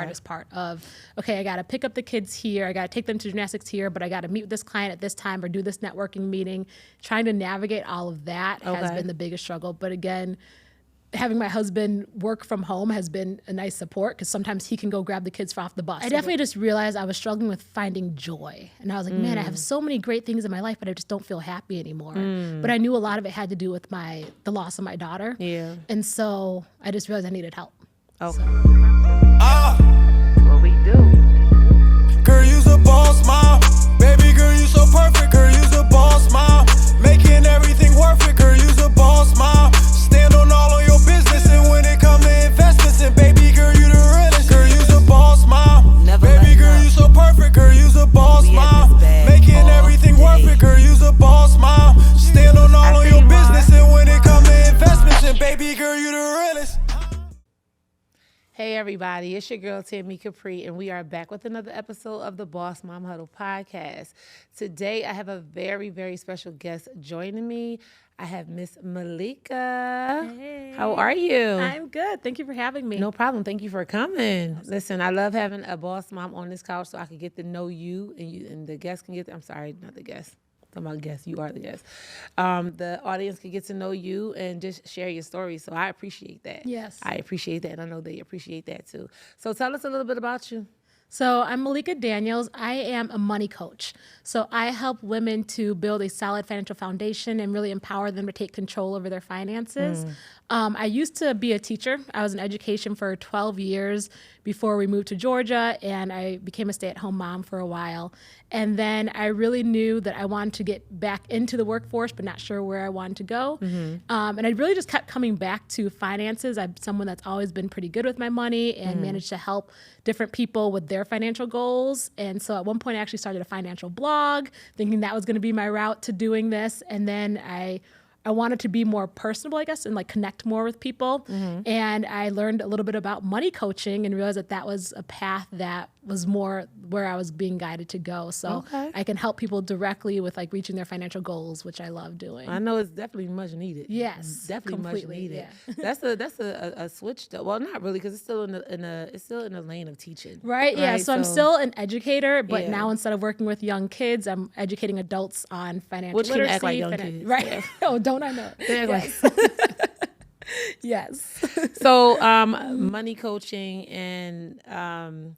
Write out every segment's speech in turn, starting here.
hardest part of, okay, I got to pick up the kids here. I got to take them to gymnastics here, but I got to meet with this client at this time or do this networking meeting. Trying to navigate all of that has been the biggest struggle. But again, having my husband work from home has been a nice support because sometimes he can go grab the kids off the bus. I definitely just realized I was struggling with finding joy. And I was like, man, I have so many great things in my life, but I just don't feel happy anymore. But I knew a lot of it had to do with the loss of my daughter. Yeah. And so I just realized I needed help. Okay. So. What we do. Girl, you's a boss mom. Baby girl, you so perfect. Girl, you's a boss mom. Making everything worth it. Girl, you's a boss mom. Stand on all of your business, and when it come to investments, and baby girl, you the realest. Girl, you's a boss mom. Baby girl, you so perfect. Girl, you's a boss mom. Making everything worth it. Girl, you's a boss mom. Stand on all of your business, and when it come to investments, and baby girl, you the realest. Hey everybody, it's your girl Tammy Capri, and we are back with another episode of the Boss Mom Huddle podcast. Today I have a very, very special guest joining me. I have Miss Malika. Hey. How are you? I'm good. Thank you for having me. No problem. Thank you for coming. Listen, I love having a boss mom on this couch so I can get to know you and the guests can I'm sorry, not the guest. I'm talking about guests. You are the guest. The audience can get to know you and just share your story. So I appreciate that. Yes. I appreciate that, and I know they appreciate that too. So tell us a little bit about you. So I'm Malika Daniels. I am a money coach. So I help women to build a solid financial foundation and really empower them to take control over their finances. I used to be a teacher. I was in education for 12 years before we moved to Georgia, and I became a stay-at-home mom for a while. And then I really knew that I wanted to get back into the workforce, but not sure where I wanted to go. And I really just kept coming back to finances. I'm someone that's always been pretty good with my money and managed to help different people with their financial goals. And so at one point I actually started a financial blog, thinking that was going to be my route to doing this. And then I wanted to be more personable, I guess, and like connect more with people. And I learned a little bit about money coaching and realized that that was a path that was more where I was being guided to go. So I can help people directly with like reaching their financial goals, which I love doing. I know it's definitely much needed. Yes, definitely completely, much needed. Yeah. That's a switch though. Well, not really, because it's still in a lane of teaching. Right. Yeah. So I'm still an educator, but now instead of working with young kids, I'm educating adults on financial Which literacy. can act like young kids. Right. Yeah. Oh, don't I know? Yes. Yes. So money coaching, and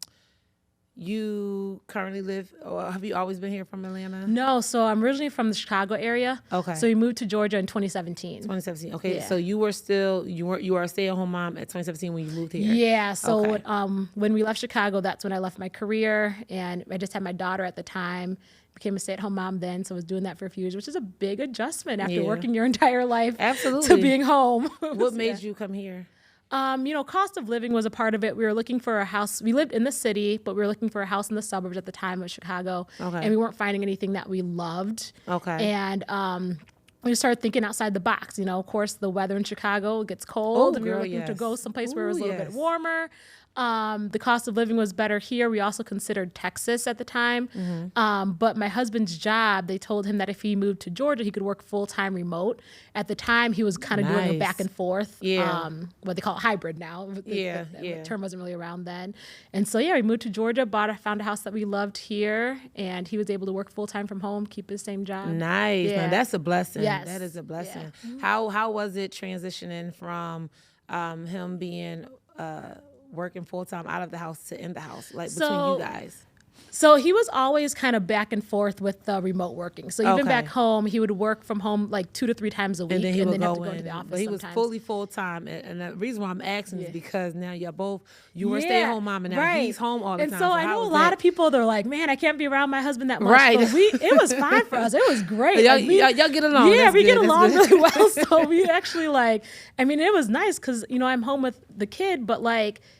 you currently live, or have you always been here from Atlanta? No, so I'm originally from the Chicago area. Okay. So we moved to Georgia in 2017. 2017. Okay. Yeah. So you were a stay-at-home mom at 2017 when you moved here. Yeah. So Okay. when we left Chicago, that's when I left my career, and I just had my daughter at the time. Became a stay-at-home mom then, so I was doing that for a few years, which is a big adjustment after working your entire life to being home. What made you come here? Cost of living was a part of it. We were looking for a house. We lived in the city, but we were looking for a house in the suburbs at the time of Chicago. Okay. And we weren't finding anything that we loved. Okay. And we started thinking outside the box. Of course, the weather in Chicago gets cold, and we were looking to go someplace where it was a little bit warmer. The cost of living was better here. We also considered Texas at the time. But my husband's job, they told him that if he moved to Georgia, he could work full-time remote. At the time, he was kind of doing a back and forth, what they call it hybrid now. The term wasn't really around then. And so, we moved to Georgia, found a house that we loved here, and he was able to work full-time from home, keep his same job. Nice. Yeah. Now, that's a blessing. Yes. That is a blessing. Yeah. How was it transitioning from him being working full-time out of the house to in the house, between you guys? So he was always kind of back and forth with the remote working. So even back home, he would work from home like 2 to 3 times a week, and then have to go go to the office. But he sometimes. was fully full-time, and the reason why I'm asking is because now you were a stay-at-home mom, and now he's home all the time. And so I know a lot of people, they're like, man, I can't be around my husband that much. Right. But it was fine for us. It was great. Y'all get along. Yeah, That's we good. get That's along good. really well. So we actually it was nice because, I'm home with the kid, but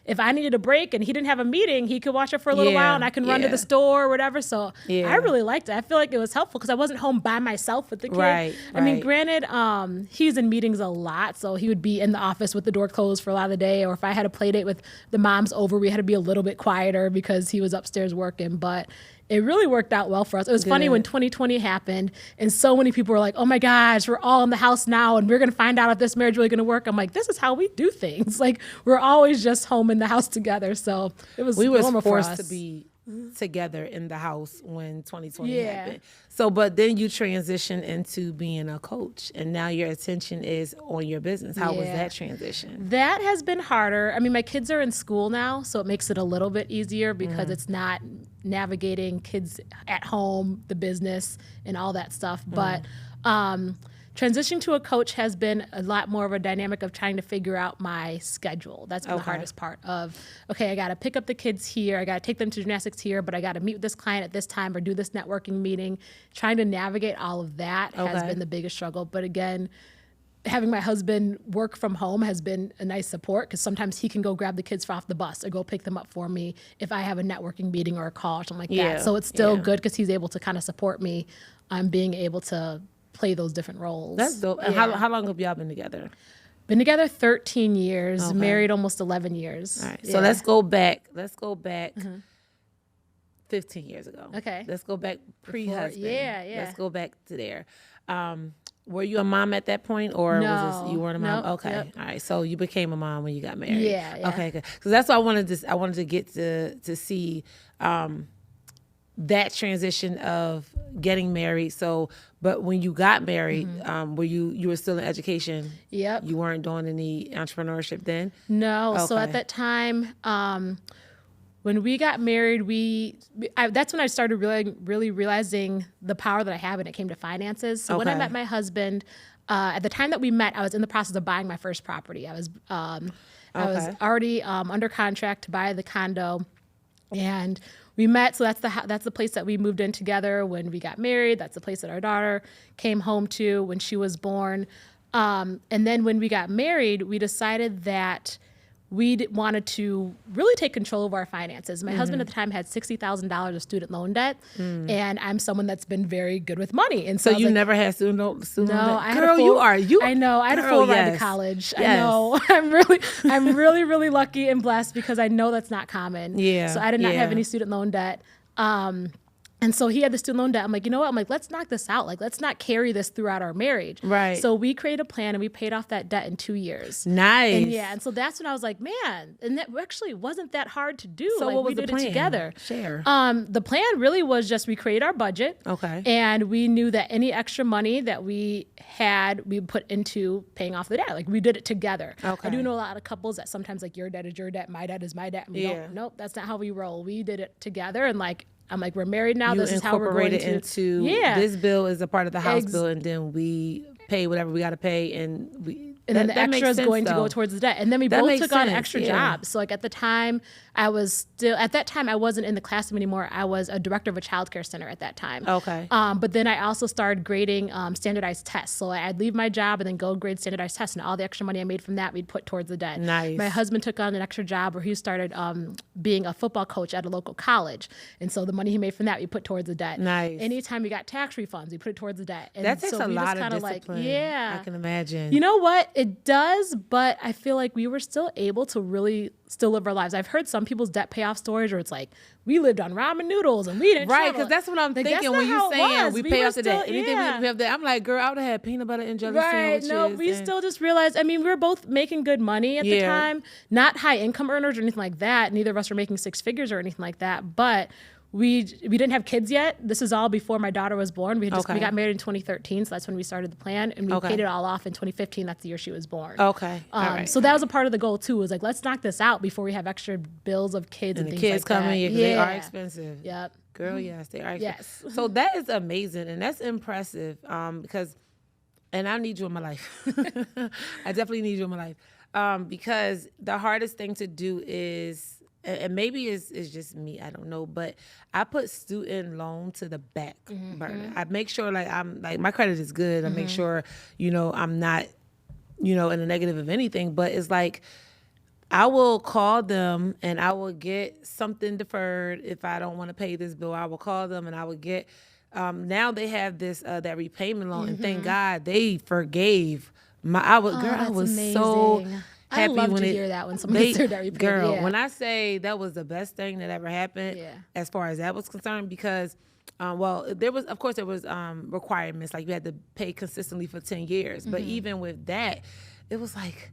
if I needed a break and he didn't have a meeting, he could watch it for a little while and I can run to the store or whatever. So Yeah. I really liked it. I feel like it was helpful because I wasn't home by myself with the kid. Right, I mean, right. granted, he's in meetings a lot, so he would be in the office with the door closed for a lot of the day. Or if I had a play date with the moms over, we had to be a little bit quieter because he was upstairs working. But it really worked out well for us. It was funny when 2020 happened and so many people were like, oh my gosh, we're all in the house now and we're going to find out if this marriage really going to work. I'm like, this is how we do things. Like, we're always just home in the house together. So it was normal for us. forced to be together in the house when 2020 happened. So, but then you transition into being a coach and now your attention is on your business. How was that transition? That has been harder. I mean, my kids are in school now, so it makes it a little bit easier because it's not navigating kids at home, the business, and all that stuff. But transitioning to a coach has been a lot more of a dynamic of trying to figure out my schedule. That's been the hardest part of, okay, I got to pick up the kids here. I got to take them to gymnastics here, but I got to meet with this client at this time or do this networking meeting. Trying to navigate all of that has been the biggest struggle. But again, having my husband work from home has been a nice support because sometimes he can go grab the kids off the bus or go pick them up for me if I have a networking meeting or a call or something like that. So it's still good because he's able to kind of support me on being able to play those different roles. That's dope. And how long have y'all been together? Been together 13 years, married almost 11 years. All right. So let's go back. 15 years ago. Okay. Let's go back pre-husband. Yeah. Let's go back to there. Were you a mom at that point, or was this, you weren't a mom? Nope. Okay. Yep. All right. So you became a mom when you got married. Yeah. Okay. Good. Because that's what I wanted to get to see that transition of getting married. So, but when you got married, were you were still in education? Yep. You weren't doing any entrepreneurship then? No. So Okay. at that time, when we got married, that's when I started really realizing the power that I have when it came to finances. So when I met my husband, at the time that we met, I was in the process of buying my first property. I was already under contract to buy the condo, and we met. So that's the place that we moved in together when we got married. That's the place that our daughter came home to when she was born. And then when we got married, we decided that we wanted to really take control of our finances. My husband at the time had $60,000 of student loan debt, and I'm someone that's been very good with money. And So I was you like, never had student loan debt? I had Girl, a full, you are. I know. I had a full ride to college. I know. I'm really lucky and blessed because I know that's not common. Yeah. So I did not have any student loan debt. And so he had the student loan debt. I'm like, you know what? I'm like, let's knock this out. Like, let's not carry this throughout our marriage. Right. So we created a plan and we paid off that debt in 2 years. Nice. And so that's when I was like, man, and that actually wasn't that hard to do. So like, what was we did the plan? it together. Share. The plan really was just we created our budget. Okay. And we knew that any extra money that we had, we put into paying off the debt. Like, we did it together. Okay. I do know a lot of couples that sometimes like your debt is your debt, my debt is my debt. And we don't, nope, that's not how we roll. We did it together, and like, I'm like, we're married now. This is how we're going to. Into this bill is a part of the house bill, and then we pay whatever we got to pay, and then the extra is going to go towards the debt. And then we both took on extra jobs. So like at that time, I wasn't in the classroom anymore. I was a director of a childcare center at that time. Okay. But then I also started grading standardized tests. So I'd leave my job and then go grade standardized tests, and all the extra money I made from that, we'd put towards the debt. Nice. My husband took on an extra job where he started being a football coach at a local college. And so the money he made from that, we put towards the debt. Nice. Anytime we got tax refunds, we put it towards the debt. And That takes so a we lot just of kinda discipline. yeah. I can imagine. You know what? It does, but I feel like we were still able to really still live our lives. I've heard some people's debt payoff stories where it's like, we lived on ramen noodles and we didn't Right, travel. because that's what I'm Like, thinking that's when not you're how it saying was. we We pay were off the debt. still- Anything yeah. we have that, I'm like, girl, I would have had peanut butter and jelly Right. sandwiches. No, we and- still just realized, I mean, we were both making good money at the time, not high income earners or anything like that. Neither of us were making six figures or anything like that, but we didn't have kids yet. This is all before my daughter was born. We got married in 2013, so that's when we started the plan, and we paid it all off in 2015. That's the year she was born. Okay. All right. So that was a part of the goal too. Was like, let's knock this out before we have extra bills of kids and the things kids like that. coming, because they are expensive. Yep. Girl, yes, they are expensive. Yes. So that is amazing, and that's impressive because, and I need you in my life. I definitely need you in my life because the hardest thing to do is, and maybe it's just me, I don't know, but I put student loan to the back burner. I make sure my credit is good. I make sure, I'm not, in a negative of anything, but it's like, I will call them and I will get something deferred. If I don't want to pay this bill, I will call them and I will get, now they have this, that repayment loan, and thank God they forgave I was so amazing. happy I love when to hear that when somebody gets their repayment. Girl, Yeah. when I say that was the best thing that ever happened, as far as that was concerned, because there was requirements, like you had to pay consistently for 10 years, but even with that, it was like,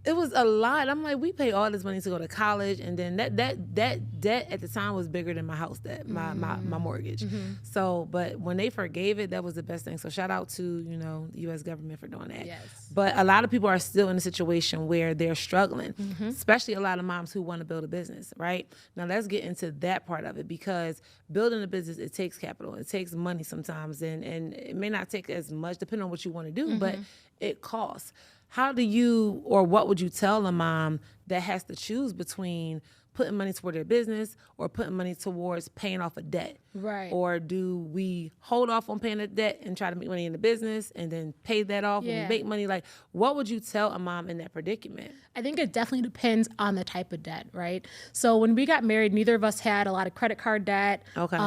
it was a lot. I'm like, we pay all this money to go to college, and then that debt at the time was bigger than my house debt, my mortgage. So, but when they forgave it, that was the best thing. So shout out to, the U.S. government for doing that. Yes. But a lot of people are still in a situation where they're struggling, especially a lot of moms who want to build a business, right? Now let's get into that part of it, because building a business, it takes capital. It takes money sometimes, and it may not take as much depending on what you want to do, but it costs. How do you, or what would you tell a mom that has to choose between putting money toward their business or putting money towards paying off a debt? Right. Or do we hold off on paying the debt and try to make money in the business and then pay that off when we make money? Like, what would you tell a mom in that predicament? I think it definitely depends on the type of debt, right? So when we got married, neither of us had a lot of credit card debt. Okay.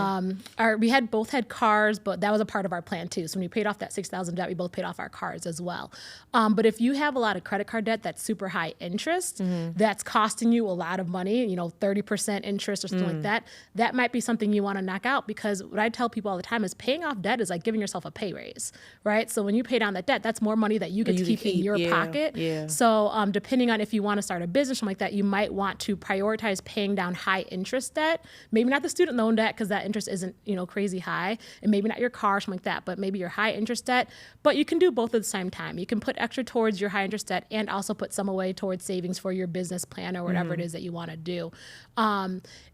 We both had cars, but that was a part of our plan too. So when we paid off that $6,000 debt, we both paid off our cars as well. But if you have a lot of credit card debt that's super high interest, that's costing you a lot of money, 30% interest or something like that, that might be something you want to knock out, because what I tell people all the time is paying off debt is like giving yourself a pay raise, right? So when you pay down that debt, that's more money that you get to keep in your pocket. Yeah. So depending on if you want to start a business or something like that, you might want to prioritize paying down high interest debt. Maybe not the student loan debt, because that interest isn't, crazy high, and maybe not your car or something like that, but maybe your high interest debt. But you can do both at the same time. You can put extra towards your high interest debt and also put some away towards savings for your business plan or whatever it is that you want to do.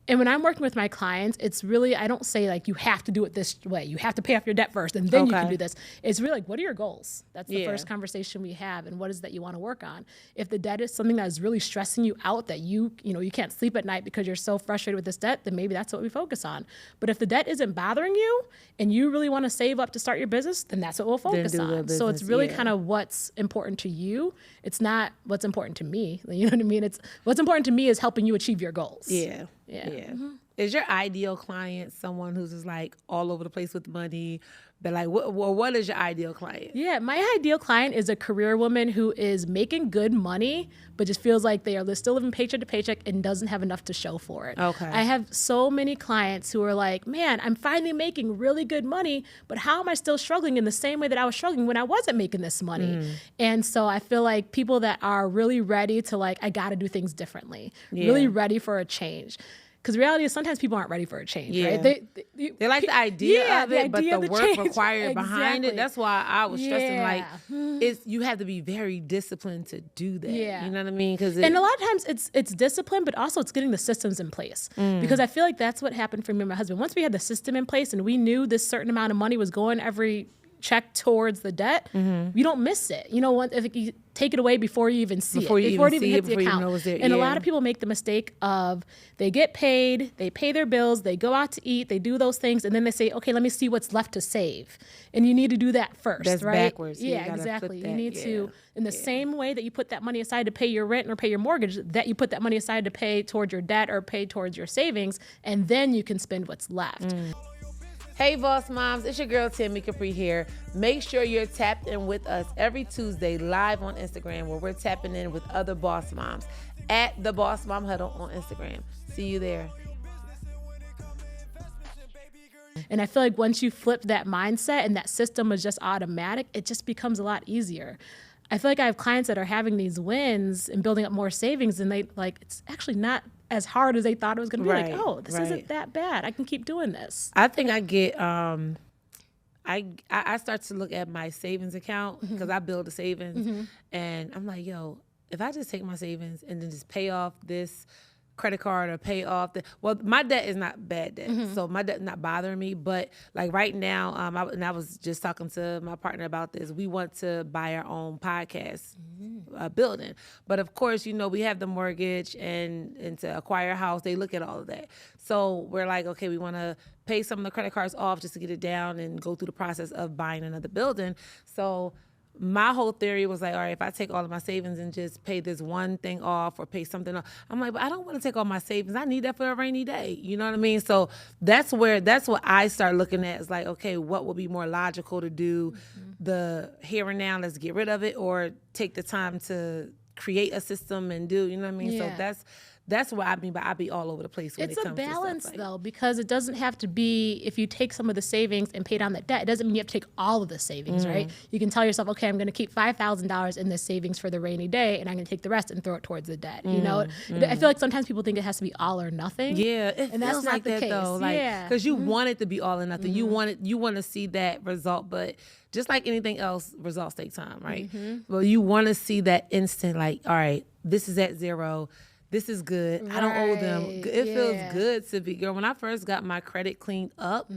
And when I'm working with my clients, it's really, I don't say like, you have to do it this way. You have to pay off your debt first and then you can do this. It's really like, what are your goals? That's the first conversation we have. And what is that you want to work on? If the debt is something that is really stressing you out, that you can't sleep at night because you're so frustrated with this debt, then maybe that's what we focus on. But if the debt isn't bothering you and you really want to save up to start your business, then that's what we'll focus on. So it's really kind of what's important to you. It's not what's important to me. You know what I mean? It's what's important to me is helping you achieve your goals. Yeah. Is your ideal client someone who's just like all over the place with money? But like, what is your ideal client? Yeah, my ideal client is a career woman who is making good money, but just feels like they are still living paycheck to paycheck and doesn't have enough to show for it. Okay. I have so many clients who are like, man, I'm finally making really good money, but how am I still struggling in the same way that I was struggling when I wasn't making this money? And so I feel like people that are really ready to like, I got to do things differently, really ready for a change. Because the reality is sometimes people aren't ready for a change, right? They like the idea of it, but the work change. required behind it. That's why I was stressing like, you have to be very disciplined to do that. Yeah. You know what I mean? And a lot of times it's discipline, but also it's getting the systems in place. Because I feel like that's what happened for me and my husband. Once we had the system in place and we knew this certain amount of money was going every check towards the debt, you don't miss it. If you take it away before you even see it, before it even hits the account. And a lot of people make the mistake of they get paid, they pay their bills, they go out to eat, they do those things, and then they say, okay, let me see what's left to save. And you need to do that first, That's right? backwards. Yeah, exactly. You need to, in the same way that you put that money aside to pay your rent or pay your mortgage, that you put that money aside to pay towards your debt or pay towards your savings, and then you can spend what's left. Hey, Boss Moms, it's your girl, Tammy Capri here. Make sure you're tapped in with us every Tuesday live on Instagram, where we're tapping in with other Boss Moms at the Boss Mom Huddle on Instagram. See you there. And I feel like once you flip that mindset and that system is just automatic, it just becomes a lot easier. I feel like I have clients that are having these wins and building up more savings, and it's actually not as hard as they thought it was going to be. Like, oh, this isn't that bad. I can keep doing this. I think I get, I start to look at my savings account, because I build a savings, and I'm like, yo, if I just take my savings and then just pay off this credit card or pay off my debt is not bad debt, so my debt not bothering me. But like right now, I was just talking to my partner about this. We want to buy our own podcast building, but of course, we have the mortgage and to acquire a house, they look at all of that. So we're like, okay, we want to pay some of the credit cards off just to get it down and go through the process of buying another building. So my whole theory was like, all right, if I take all of my savings and just pay this one thing off or pay something off, I'm like, but I don't want to take all my savings. I need that for a rainy day. You know what I mean? So that's what I start looking at is like, okay, what would be more logical to do the here and now, let's get rid of it, or take the time to create a system and do, you know what I mean? Yeah. So that's what I mean, but I be all over the place when It's it a comes to stuff balance, like, though, because it doesn't have to be, if you take some of the savings and pay down that debt, it doesn't mean you have to take all of the savings, right? You can tell yourself, okay, I'm going to keep $5,000 in this savings for the rainy day, and I'm going to take the rest and throw it towards the debt. You know, I feel like sometimes people think it has to be all or nothing. Yeah, it and feels that's not like the that case. though, like because you want it to be all or nothing. You want to see that result, but just like anything else, results take time, right? Well, you want to see that instant, like, all right, this is at zero. This is good. I don't owe them. Right, It feels yeah. good to be, girl. When I first got my credit cleaned up,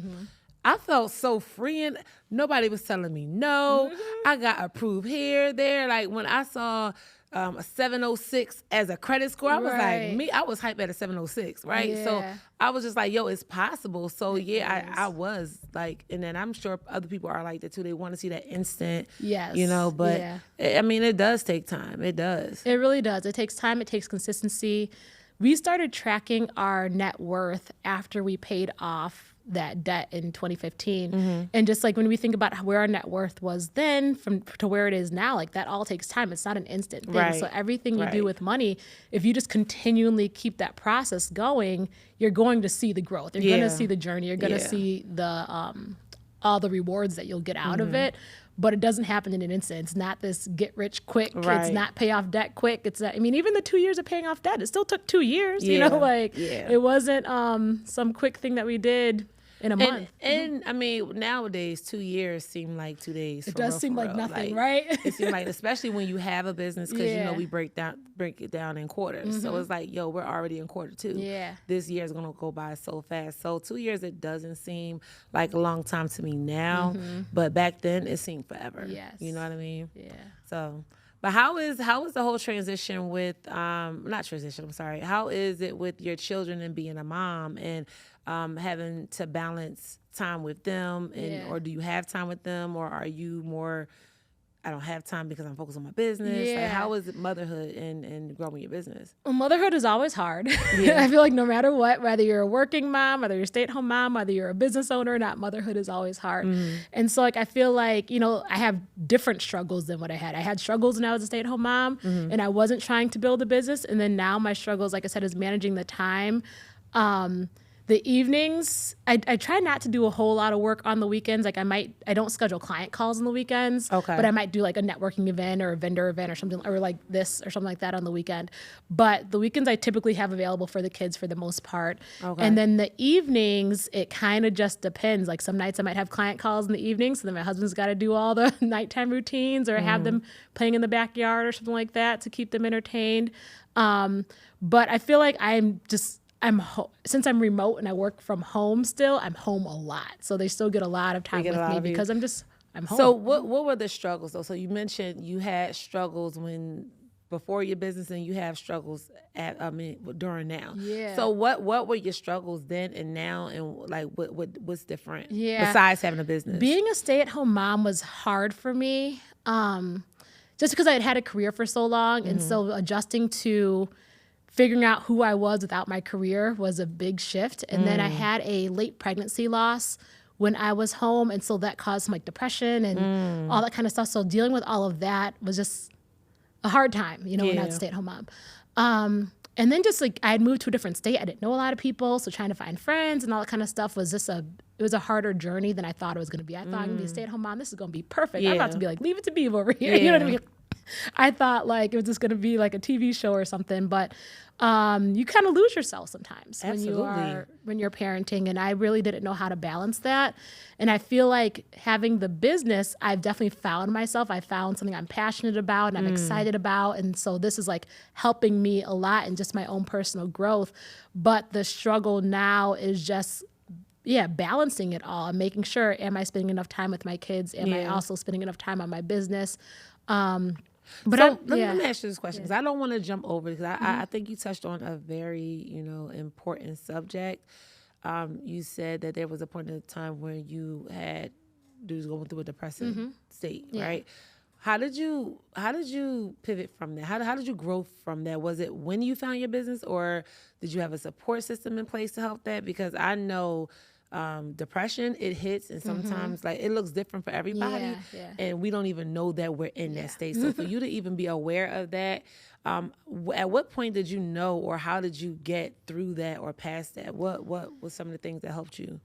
I felt so free and nobody was telling me no. I got approved here, there. Like when I saw a 706 as a credit score, I was Right. like, I was hyped at a 706, right? So Yeah. I was just like, yo, it's possible. So yeah, I was like, and then I'm sure other people are like that too. They want to see that instant, Yes, you know, but yeah. I mean, it does take time. It does. It really does. It takes time. It takes consistency. We started tracking our net worth after we paid off that debt in 2015. And just like when we think about where our net worth was then to where it is now, like that all takes time. It's not an instant thing. Right. So everything you Right. do with money, if you just continually keep that process going, you're going to see the growth. You're going Yeah. to see the journey. You're going to Yeah. see the all the rewards that you'll get out of it. But it doesn't happen in an instant. It's not this get rich quick. It's Right. not pay off debt quick. It's not, I mean, even the 2 years of paying off debt, it still took 2 years. You Yeah. know, like Yeah. it wasn't some quick thing that we did in a month. And I mean, nowadays, 2 years seem like 2 days. It does seem like nothing, right? It seems like, especially when you have a business, because you know Yeah. we break it down in quarters. So it's like, yo, we're already in quarter 2. Yeah. This year is gonna go by so fast. So 2 years, it doesn't seem like a long time to me now, but back then it seemed forever. Yes. You know what I mean? Yeah. So, but how is the whole transition with not transition? I'm sorry. How is it with your children and being a mom and having to balance time with them, and Yeah. or do you have time with them, or are you more? I don't have time because I'm focused on my business. Yeah. Like, how is it motherhood and growing your business? Well, motherhood is always hard. I feel like no matter what, whether you're a working mom, whether you're a stay-at-home mom, whether you're a business owner or not, motherhood is always hard. And so like I feel like, you know, I have different struggles than what I had. I had struggles when I was a stay-at-home mom and I wasn't trying to build a business. And then now my struggles, like I said, is managing the time. The evenings, I try not to do a whole lot of work on the weekends. Like I don't schedule client calls on the weekends, Okay. but I might do like a networking event or a vendor event or something, or like this or something like that on the weekend. But the weekends I typically have available for the kids for the most part. Okay. And then the evenings, it kind of just depends. Like some nights I might have client calls in the evening, so then my husband's got to do all the nighttime routines or have them playing in the backyard or something like that to keep them entertained. But I feel like since I'm remote and I work from home still, I'm home a lot. So they still get a lot of time get a with lot me of you. because I'm home. So what were the struggles though? So you mentioned you had struggles before your business, and you have struggles during now. Yeah. So what were your struggles then and now, and like what's different? Yeah. Besides having a business. Being a stay-at-home mom was hard for me, just because I had had a career for so long, and so adjusting to figuring out who I was without my career was a big shift. And then I had a late pregnancy loss when I was home, and so that caused some like depression and all that kind of stuff. So dealing with all of that was just a hard time, you know, when I was a stay-at-home mom. And then just like I had moved to a different state. I didn't know a lot of people, so trying to find friends and all that kind of stuff was just it was a harder journey than I thought it was going to be. I thought I'm going to be a stay-at-home mom. This is going to be perfect. I'm about to be like, leave it to Beav over here. You know what I mean? I thought like it was just going to be like a TV show or something, but you kind of lose yourself sometimes when you're parenting, and I really didn't know how to balance that. And I feel like having the business, I've definitely found myself. I found something I'm passionate about and I'm excited about, and so this is like helping me a lot in just my own personal growth. But the struggle now is just balancing it all and making sure, am I spending enough time with my kids? Am I also spending enough time on my business? But let me ask you this question, because I don't want to jump over, because I think you touched on a very, important subject. You said that there was a point in time where you was going through a depressive state, right? How did you pivot from that? How did you grow from that? Was it when you found your business, or did you have a support system in place to help that? Because I know depression, it hits, and sometimes like it looks different for everybody, and we don't even know that we're in that state. So for you to even be aware of that, at what point did you know, or how did you get through that or past that? What was some of the things that helped you?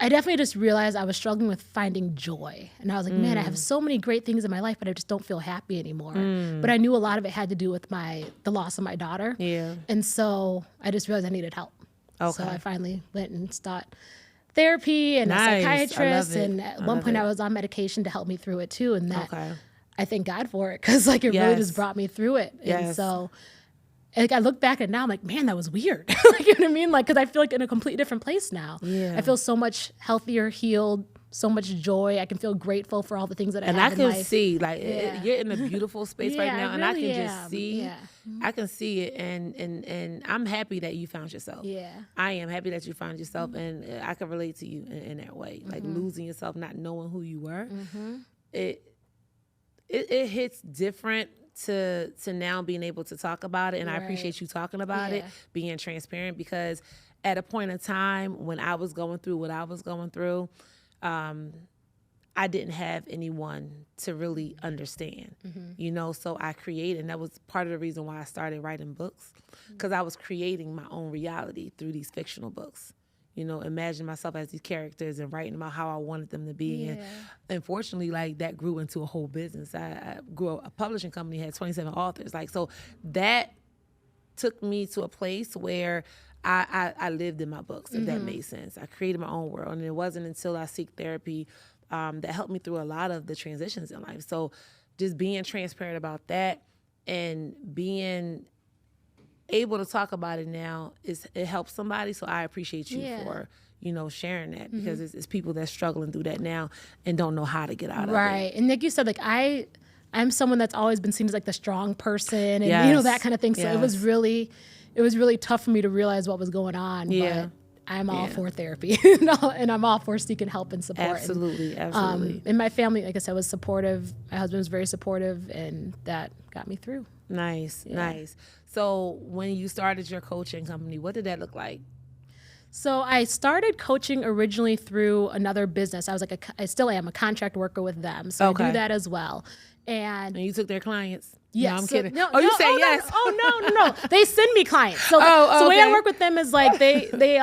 I definitely just realized I was struggling with finding joy. And I was like, man, I have so many great things in my life, but I just don't feel happy anymore. But I knew a lot of it had to do with the loss of my daughter. Yeah. And so I just realized I needed help. Okay. So I finally went and sought therapy and a psychiatrist. And at one point I was on medication to help me through it too. And that I thank God for it, because like it really just brought me through it. And so like I look back at it now, I'm like, man, that was weird. Like, you know what I mean? Like, because I feel like in a completely different place now. Yeah. I feel so much healthier, healed, so much joy. I can feel grateful for all the things that I have in life. And I can see, like, you're in a beautiful space right now, and I can just see, I can see it, and I'm happy that you found yourself. Yeah. I am happy that you found yourself, and I can relate to you in that way. Like, losing yourself, not knowing who you were, it hits different to now being able to talk about it, and I appreciate you talking about it, being transparent, because at a point in time when I was going through what I was going through, I didn't have anyone to really understand, you know, so I created, and that was part of the reason why I started writing books, because I was creating my own reality through these fictional books. You know, imagine myself as these characters and writing about how I wanted them to be. And unfortunately, like, that grew into a whole business. I grew a publishing company, had 27 authors. Like, so that took me to a place where I lived in my books, if that made sense. I created my own world. And it wasn't until I seek therapy that helped me through a lot of the transitions in life. So just being transparent about that and being able to talk about it now, it helps somebody. So I appreciate you for, you know, sharing that, because it's people that's struggling through that now and don't know how to get out of it. Right. And like you said, like I'm someone that's always been seen as like the strong person and you know, that kind of thing. So it was really tough for me to realize what was going on. But I'm all for therapy and I'm all for seeking help and support. Absolutely. And my family, like I said, was supportive. My husband was very supportive, and that got me through. Nice. So when you started your coaching company, what did that look like? So I started coaching originally through another business. I was like, I still am a contract worker with them. So I do that as well. And you took their clients? Yes. No, I'm kidding. No, you say yes. No. They send me clients. So the way I work with them is like they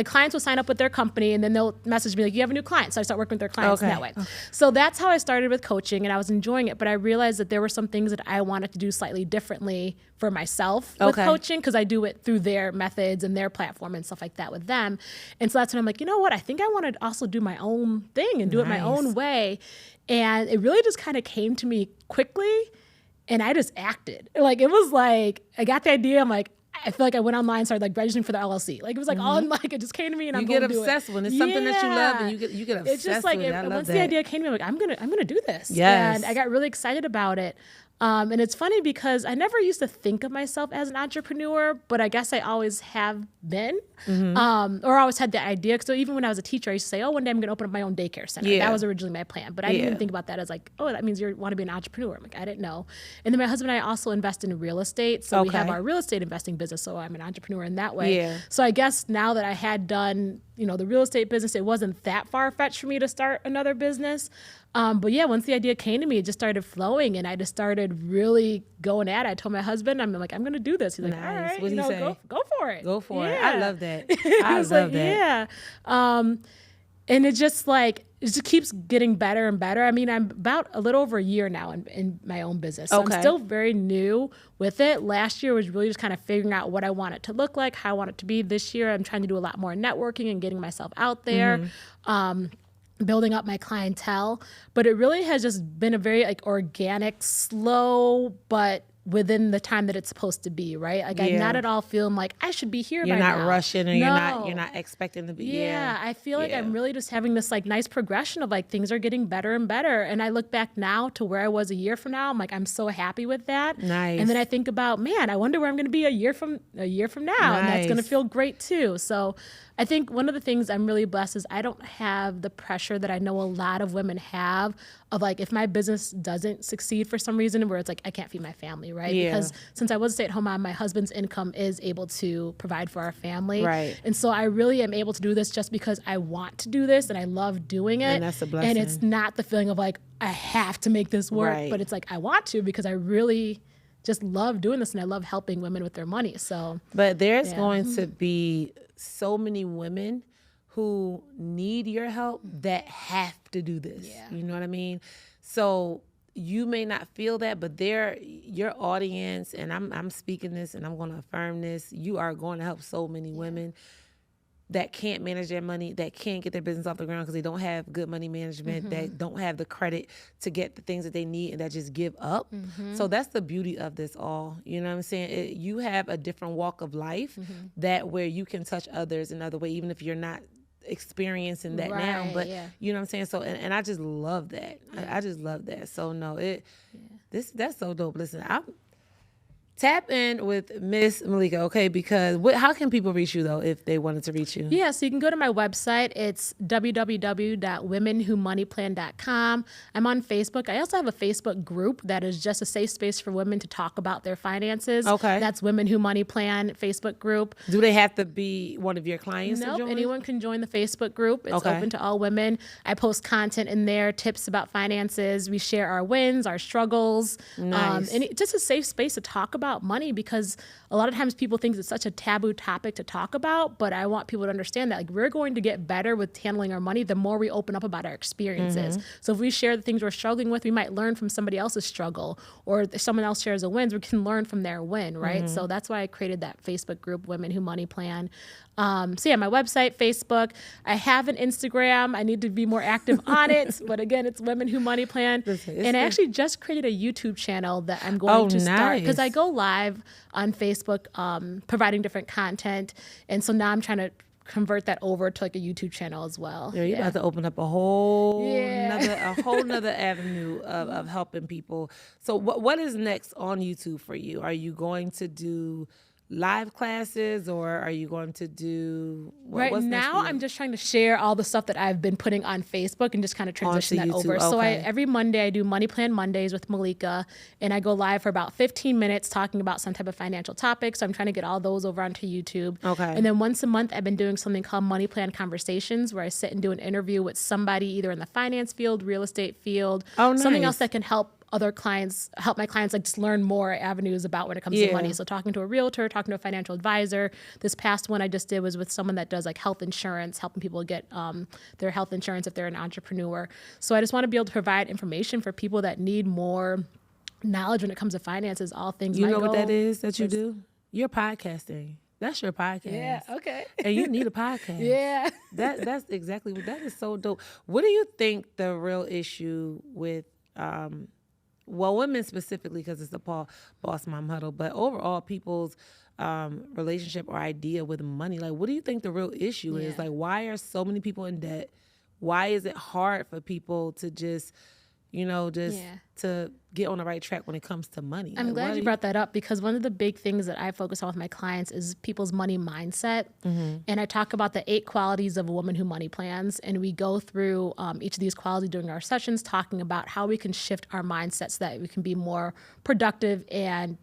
clients will sign up with their company, and then they'll message me like, you have a new client. So I start working with their clients that way. So that's how I started with coaching, and I was enjoying it. But I realized that there were some things that I wanted to do slightly differently for myself with coaching, because I do it through their methods and their platform and stuff like that with them. And so that's when I'm like, you know what? I think I want to also do my own thing and do it my own way. And it really just kind of came to me quickly. And I just acted. Like, it was like, I got the idea. I'm like, I feel like I went online, started like registering for the LLC. Like, it was like all in, like, it just came to me, and I'm going to do it. You get obsessed when it's something that you love, and you get obsessed with it. It's just like, once the idea came to me, I'm like, I'm gonna do this. Yes. And I got really excited about it. And it's funny because I never used to think of myself as an entrepreneur, but I guess I always have been, or always had the idea. So even when I was a teacher, I used to say, one day I'm going to open up my own daycare center. That was originally my plan, but I didn't even think about that as like, that means you want to be an entrepreneur. I'm like, I didn't know. And then my husband and I also invest in real estate. So we have our real estate investing business. So I'm an entrepreneur in that way. Yeah. So I guess now that I had done, the real estate business, it wasn't that far-fetched for me to start another business. But yeah, once the idea came to me, it just started flowing, and I just started really going at it. I told my husband, I'm like, I'm going to do this. He's like, all right, what did he say? Go for it. Go for it. I love that. I love that. Yeah. And it just keeps getting better and better. I mean, I'm about a little over a year now in my own business. So I'm still very new with it. Last year was really just kind of figuring out what I want it to look like, how I want it to be. This year, I'm trying to do a lot more networking and getting myself out there. Building up my clientele, but it really has just been a very organic, slow, but within the time that it's supposed to be, right? Like I'm not at all feeling like I should be here You're by not now. rushing, and you're not expecting to be. Yeah, I feel like I'm really just having this like nice progression of like things are getting better and better. And I look back now to where I was a year from now. I'm like, I'm so happy with that. Nice. And then I think about, man, I wonder where I'm going to be a year from now, and that's going to feel great too. So I think one of the things I'm really blessed is I don't have the pressure that I know a lot of women have of like, if my business doesn't succeed for some reason, where it's like, I can't feed my family, right? Yeah. Because since I was a stay-at-home mom, my husband's income is able to provide for our family. Right. And so I really am able to do this just because I want to do this and I love doing it. And that's a blessing. And it's not the feeling of like, I have to make this work, Right. but it's like, I want to because I really just love doing this and I love helping women with their money. So, but there's going to be so many women who need your help that have to do this. Yeah. You know what I mean? So you may not feel that, but your audience, and I'm speaking this and I'm going to affirm this, you are going to help so many women that can't manage their money, that can't get their business off the ground because they don't have good money management, that don't have the credit to get the things that they need, and that just give up. So that's the beauty of this all. You know what I'm saying? You have a different walk of life that where you can touch others another way, even if you're not experiencing that now. But you know what I'm saying? So and I just love that. I just love that. So no, that's so dope. Listen, tap in with Miss Malika, okay? Because how can people reach you, though, if they wanted to reach you? Yeah, so you can go to my website. It's www.womenwhomoneyplan.com. I'm on Facebook. I also have a Facebook group that is just a safe space for women to talk about their finances. Okay. That's Women Who Money Plan Facebook group. Do they have to be one of your clients to Nope, join? anyone can join the Facebook group. It's open to all women. I post content in there, tips about finances. We share our wins, our struggles. Nice. And it's just a safe space to talk about money because a lot of times people think it's such a taboo topic to talk about, but I want people to understand that like we're going to get better with handling our money the more we open up about our experiences. So if we share the things we're struggling with, we might learn from somebody else's struggle, or if someone else shares a win, we can learn from their win, right? So that's why I created that Facebook group, Women Who Money Plan. So yeah, my website, Facebook. I have an Instagram. I need to be more active on it, but again, it's Women Who Money Plan. And I actually just created a YouTube channel that I'm going to start because I go live on Facebook, providing different content, and so now I'm trying to convert that over to like a YouTube channel as well. Yeah, you're about to open up a whole nother avenue of helping people. So what is next on YouTube for you? Are you going to do live classes, or are you going to do right now I'm just trying to share all the stuff that I've been putting on Facebook and just kind of transition that over. So every Monday I do Money Plan Mondays with Malika, and I go live for about 15 minutes talking about some type of financial topic. So I'm trying to get all those over onto YouTube. And then once a month I've been doing something called Money Plan Conversations, where I sit and do an interview with somebody either in the finance field, real estate field, something else that can help my clients like just learn more avenues about when it comes to money. So talking to a realtor, talking to a financial advisor. This past one I just did was with someone that does like health insurance, helping people get their health insurance if they're an entrepreneur. So I just want to be able to provide information for people that need more knowledge when it comes to finances, all things. You know what that is that you do? You're podcasting. That's your podcast. Yeah, okay. And you need a podcast. Yeah. That's exactly what, that is so dope. What do you think the real issue with women specifically, because it's the Boss Mom Huddle, but overall people's relationship or idea with money? Like, what do you think the real issue is? Like, why are so many people in debt? Why is it hard for people to just to get on the right track when it comes to money? I'm glad you brought that up, because one of the big things that I focus on with my clients is people's money mindset. And I talk about the 8 qualities of a woman who money plans. And we go through each of these qualities during our sessions, talking about how we can shift our mindset so that we can be more productive and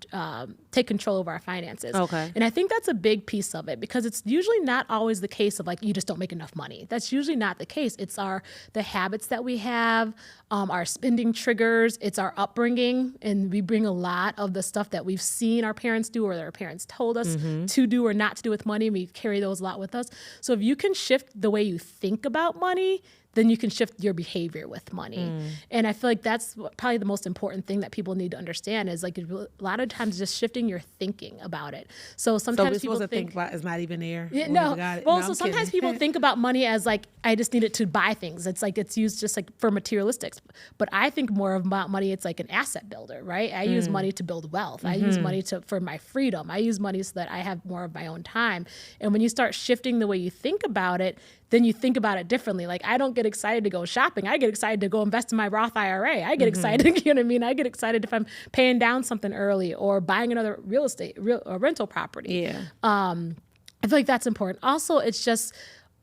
take control of our finances. And I think that's a big piece of it, because it's usually not always the case of like, you just don't make enough money. That's usually not the case. It's the habits that we have, our spending triggers, it's our upbringing, and we bring a lot of the stuff that we've seen our parents do or that our parents told us to do or not to do with money. We carry those a lot with us. So if you can shift the way you think about money, then you can shift your behavior with money. And I feel like that's probably the most important thing that people need to understand is like a lot of times just shifting your thinking about it. So sometimes we're people supposed to think about it's not even there. Yeah, We no. never got it. Well, No, so I'm sometimes kidding. people think about money as like, I just need it to buy things. It's like, it's used just like for materialistics. But I think more about money, it's like an asset builder, right? I use money to build wealth. I use money for my freedom. I use money so that I have more of my own time. And when you start shifting the way you think about it, then you think about it differently. Like, I don't get excited to go shopping. I get excited to go invest in my Roth IRA. I get excited, you know what I mean? I get excited if I'm paying down something early or buying another rental property. Yeah. I feel like that's important. Also, it's just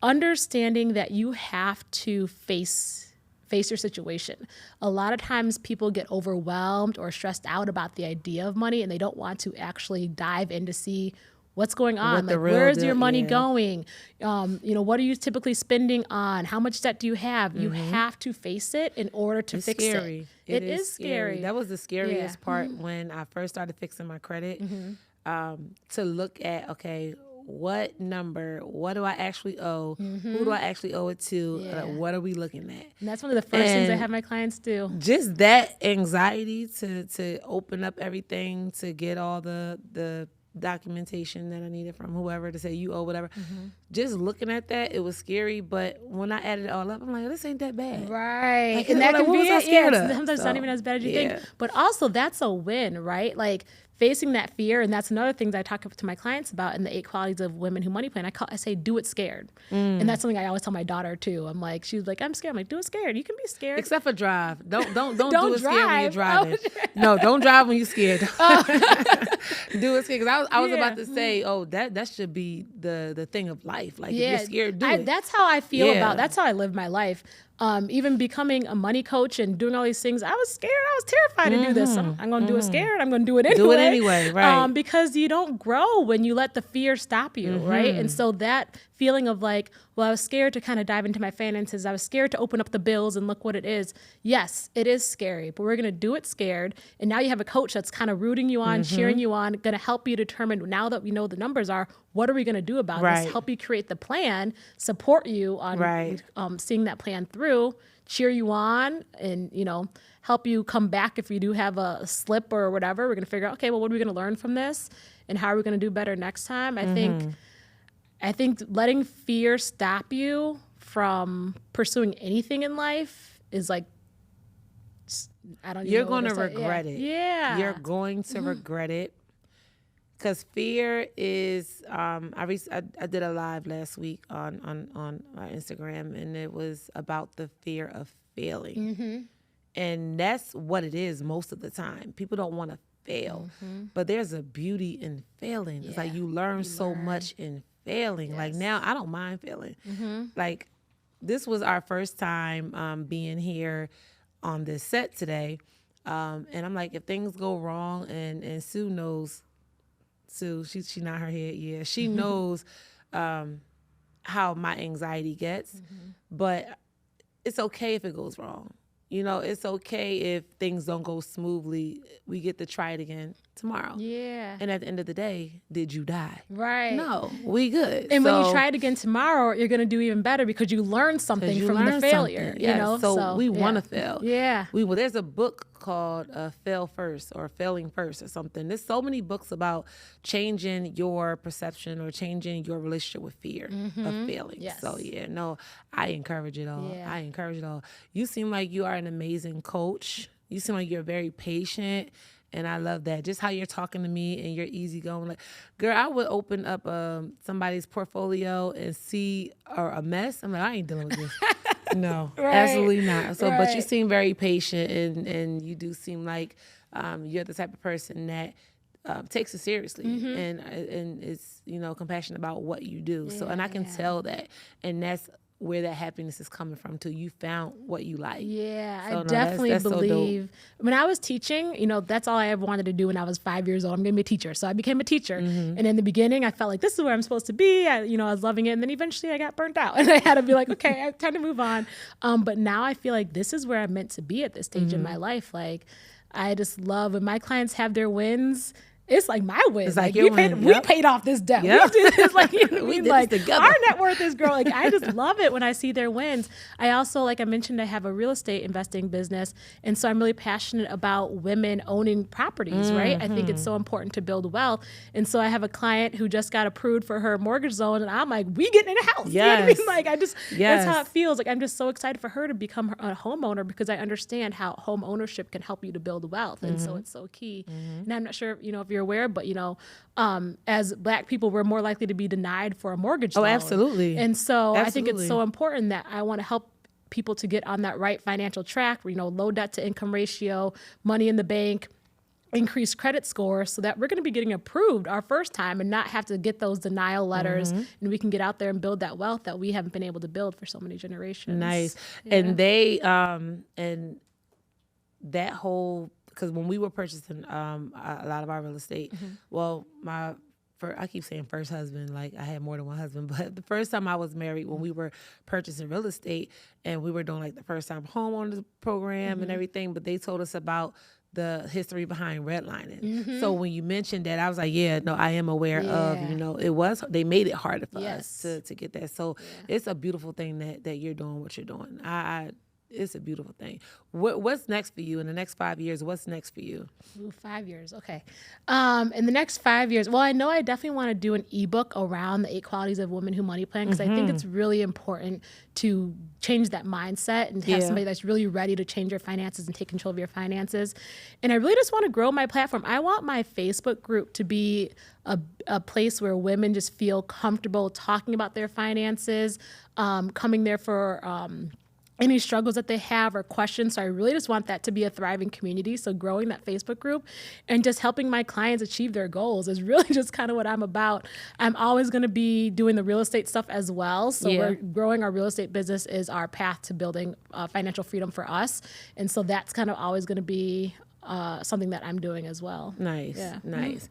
understanding that you have to face your situation. A lot of times people get overwhelmed or stressed out about the idea of money and they don't want to actually dive in to see what's going on. Like, where's your money going? What are you typically spending on? How much debt do you have? You have to face it in order to fix scary. it. It is scary. That was the scariest part when I first started fixing my credit. To look at, okay, what number, what do I actually owe? Who do I actually owe it to? What are we looking at? And that's one of the first things I have my clients do. Just that anxiety to open up everything, to get all the documentation that I needed from whoever to say you owe whatever. Just looking at that, it was scary. But when I added it all up, I'm like, this ain't that bad. Right. Like, and that can what be was I scared of? sometimes it's not even as bad as you yeah. think. But also that's a win, right? Like facing that fear. And that's another thing that I talk to my clients about in the 8 qualities of women who money plan. I say, do it scared. And that's something I always tell my daughter too. I'm like, she's like, I'm scared. I'm like, do it scared. You can be scared. Except for drive. Don't do it scared when you're drive. driving. No, don't drive when you're scared. Do it scared. Because I was about to say, that should be the thing of life. Like, if you're scared, do it. That's how I feel that's how I live my life. Even becoming a money coach and doing all these things, I was scared. I was terrified to do this. I'm going to do it scared. I'm going to do it anyway. Do it anyway, right. Because you don't grow when you let the fear stop you, right? And so that feeling of like, well, I was scared to kind of dive into my finances. I was scared to open up the bills and look what it is. Yes, it is scary, but we're going to do it scared. And now you have a coach that's kind of rooting you on, cheering you on, going to help you determine, now that we know the numbers are, what are we going to do about this? Help you create the plan, support you on seeing that plan through, cheer you on, and, help you come back if you do have a slip or whatever. We're going to figure out, okay, well, what are we going to learn from this? And how are we going to do better next time? I think letting fear stop you from pursuing anything in life is like, I don't know. You're going to regret it. Yeah. You're going to regret it. Because fear is, I did a live last week on our Instagram, and it was about the fear of failing. And that's what it is most of the time. People don't want to fail, but there's a beauty in failing. It's like you learn so much in failing. Like, now I don't mind failing. Like, this was our first time being here on this set today. And I'm like, if things go wrong, and Sue knows, she's not her head. Yeah, she knows how my anxiety gets, but it's okay if it goes wrong. It's okay if things don't go smoothly. We get to try it again tomorrow. Yeah. And at the end of the day, did you die? Right. No, we good. And when you try it again tomorrow, you're going to do even better because you learned something from the failure. Yes. So we want to fail. Yeah. There's a book called Fail First or Failing First or something. There's so many books about changing your perception or changing your relationship with fear of failing. Yes. So I encourage it all. Yeah. I encourage it all. You seem like you are an amazing coach. You seem like you're very patient. And I love that. Just how you're talking to me and you're easygoing. Like, girl, I would open up somebody's portfolio and see a mess. I'm like, I ain't dealing with this. No, absolutely not. So, but you seem very patient, and you do seem like you're the type of person that takes it seriously and is compassionate about what you do. So, and I can tell that, and that's where that happiness is coming from too. You found what you like. Yeah, so, I definitely believe. When I was teaching, that's all I ever wanted to do when I was 5 years old. I'm going to be a teacher. So I became a teacher. And in the beginning, I felt like this is where I'm supposed to be. I was loving it. And then eventually I got burnt out. And I had to be like, okay, time to move on. But now I feel like this is where I'm meant to be at this stage in my life. Like, I just love when my clients have their wins. it's like my win. It's like we your paid, win. we Yep. paid off this debt. Yep. We did this, like, you know what I We mean? did Like, this together. our net worth is growing. Like, I just love it when I see their wins. I also, like I mentioned, I have a real estate investing business. And so I'm really passionate about women owning properties, right? I think it's so important to build wealth. And so I have a client who just got approved for her mortgage loan. And I'm like, we getting in a house. You know what I mean? Yes. Like, that's Yes. how it feels. Like, I'm just so excited for her to become a homeowner because I understand how home ownership can help you to build wealth. And so it's so key. And I'm not sure, if you're aware, but, as Black people, we're more likely to be denied for a mortgage loan. Absolutely. And so I think it's Absolutely. so important that I want to help people to get on that right financial track, low debt to income ratio, money in the bank, increased credit score, so that we're going to be getting approved our first time and not have to get those denial letters, and we can get out there and build that wealth that we haven't been able to build for so many generations. Nice. Yeah. And they and that whole, because when we were purchasing a lot of our real estate, well, I keep saying first husband, like I had more than one husband, but the first time I was married, when we were purchasing real estate and we were doing like the first time homeowners program and everything, but they told us about the history behind redlining. So when you mentioned that, I was like, yeah, no, I am aware of, they made it harder for us to get that. So it's a beautiful thing that you're doing what you're doing. It's a beautiful thing. What's next for you in the next 5 years? What's next for you? Ooh, 5 years. Okay. In the next 5 years, well, I know I definitely want to do an ebook around the 8 qualities of women who money plan, because I think it's really important to change that mindset and have somebody that's really ready to change your finances and take control of your finances. And I really just want to grow my platform. I want my Facebook group to be a place where women just feel comfortable talking about their finances, coming there for any struggles that they have or questions. So I really just want that to be a thriving community. So growing that Facebook group and just helping my clients achieve their goals is really just kind of what I'm about. I'm always going to be doing the real estate stuff as well. So we're growing our real estate business is our path to building financial freedom for us. And so that's kind of always going to be something that I'm doing as well. Nice. Yeah. Nice.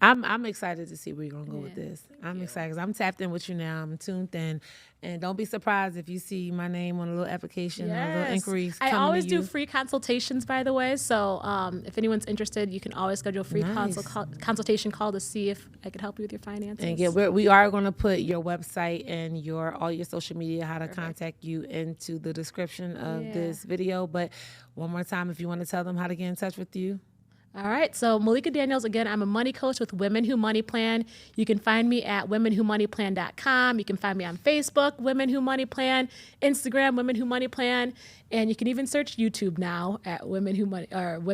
I'm excited to see where you're going to go with this. I'm excited because I'm tapped in with you now. I'm tuned in. And don't be surprised if you see my name on a little application or a little inquiries I coming always to you. do free consultations, by the way. So if anyone's interested, you can always schedule a free consultation call to see if I could help you with your finances. And we are going to put your website and all your social media, how to contact you, into the description of this video. But one more time, if you want to tell them how to get in touch with you. All right. So Malika Daniels, again, I'm a money coach with Women Who Money Plan. You can find me at womenwhomoneyplan.com. You can find me on Facebook, Women Who Money Plan, Instagram, Women Who Money Plan, and you can even search YouTube now at Women Who Money Plan.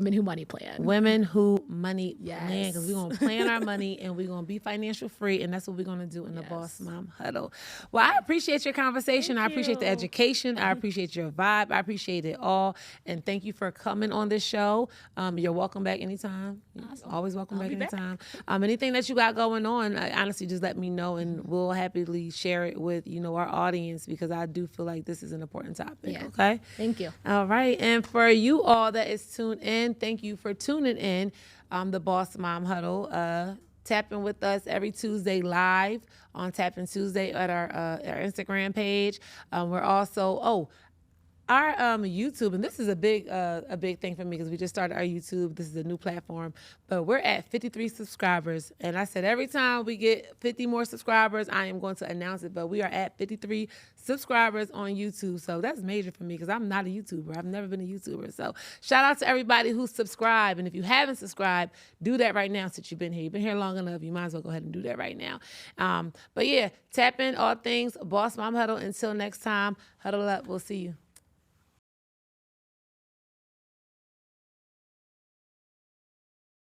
Women Who Money Plan, because we're going to plan our money and we're going to be financial free, and that's what we're going to do in the Boss Mom Huddle. Well, I appreciate your conversation. I appreciate the education. I appreciate your vibe. I appreciate it all, and thank you for coming on this show. You're welcome back anytime. Awesome. Always welcome back anytime. Anything that you got going on, honestly, just let me know, and we'll happily share it with our audience, because I do feel like this is an important topic. Okay. Thank you. All right. And for you all that is tuned in, thank you for tuning in. The Boss Mom Huddle. Tap in with us every Tuesday live on Tap In Tuesday at our Instagram page. We're also, our YouTube, and this is a big thing for me because we just started our YouTube. This is a new platform, but we're at 53 subscribers. And I said every time we get 50 more subscribers, I am going to announce it. But we are at 53 subscribers on YouTube, so that's major for me because I'm not a YouTuber. I've never been a YouTuber. So shout out to everybody who's subscribed, and if you haven't subscribed, do that right now since you've been here. You've been here long enough. You might as well go ahead and do that right now. But yeah, tap in all things Boss Mom Huddle. Until next time, huddle up. We'll see you.